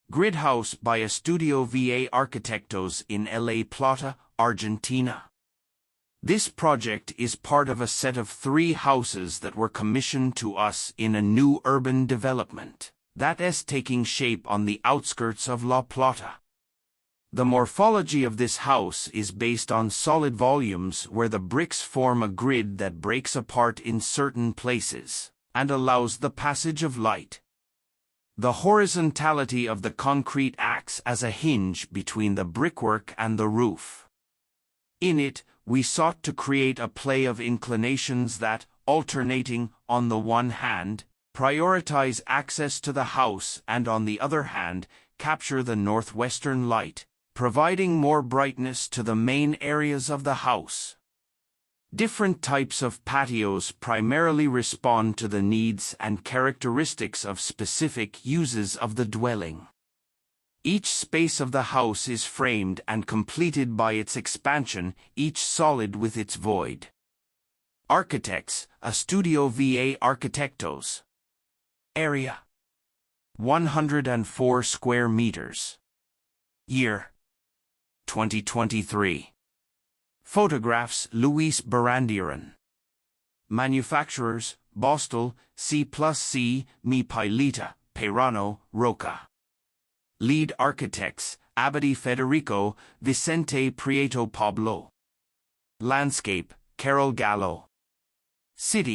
Grid house by Estudio VA Arquitectos in Plata, Argentina. This project is part of a set of 3 houses that were commissioned to us in a new urban development that is taking shape on the outskirts of La Plata. The morphology of this house is based on solid volumes where the bricks form a grid that breaks apart in certain places and allows the passage of light. The horizontality of the concrete acts as a hinge between the brickwork and the roof. In it, we sought to create a play of inclinations that, alternating, on the one hand, prioritize access to the house and on the other hand, capture the northwestern light, providing more brightness to the main areas of the house. Different types of patios primarily respond to the needs and characteristics of specific uses of the dwelling. Each space of the house is framed and completed by its expansion, each solid with its void. Architects, Estudio VA Arquitectos. Area: 104 square meters. Year: 2023. Photographs: Luis Barandiarán. Manufacturers: Baustil, C+C, Mi Pileta, Peirano, Roca. Lead architects: Abadie Federico, Vicente, Prieto, Pablo. Landscape: Carol Gallo. City